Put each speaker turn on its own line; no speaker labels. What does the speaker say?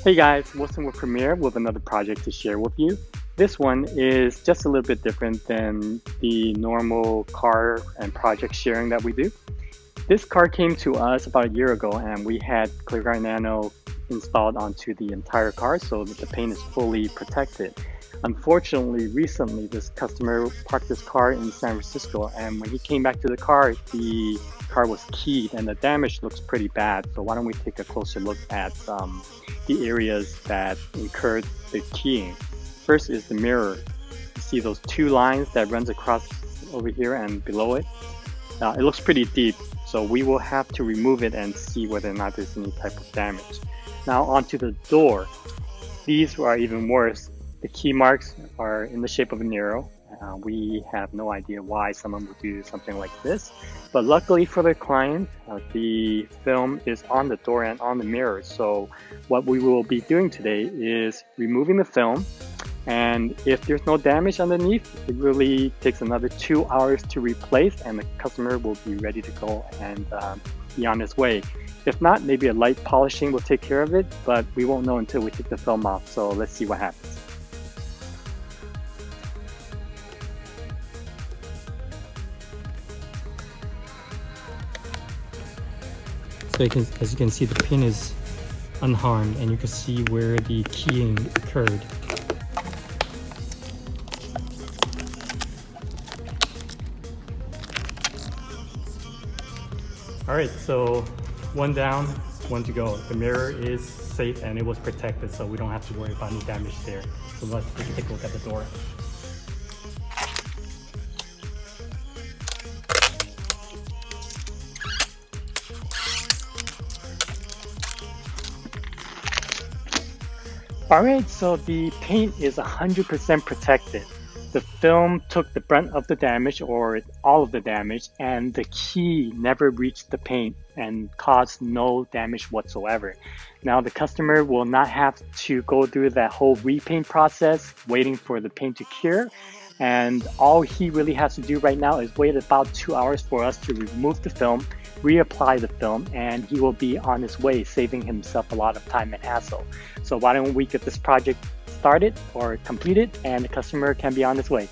Hey guys, Wilson with Premiere with another project to share with you. This one is just a little bit different than the normal car and project sharing that we do. This car came to us about a year ago and we had ClearGuard Nano installed onto the entire car so that the paint is fully protected. Unfortunately, recently this customer parked this car in San Francisco and when he came back to the car was keyed and the damage looks pretty bad. So why don't we take a closer look at the areas that incurred the keying. First is the mirror. You see those two lines that runs across over here and below it. It looks pretty deep, so we will have to remove it and see whether or not there's any type of damage. Now onto the door. These are even worse. The key marks are in the shape of an arrow. We have no idea why someone would do something like this, but luckily for the client, the film is on the door and on the mirror. So what we will be doing today is removing the film, and if there's no damage underneath, it really takes another 2 hours to replace and the customer will be ready to go and be on his way. If not, maybe a light polishing will take care of it, but we won't know until we take the film off. So let's see what happens. So as you can see, the pin is unharmed and you can see where the keying occurred. Alright, so one down, one to go. The mirror is safe and it was protected, so we don't have to worry about any damage there. So let's take a look at the door. Alright, so the paint is 100% protected. The film took the brunt of the damage, or all of the damage, and the key never reached the paint and caused no damage whatsoever. Now the customer will not have to go through that whole repaint process, waiting for the paint to cure. And all he really has to do right now is wait about 2 hours for us to remove the film, reapply the film, and he will be on his way, saving himself a lot of time and hassle. So why don't we get this project started or completed and the customer can be on his way.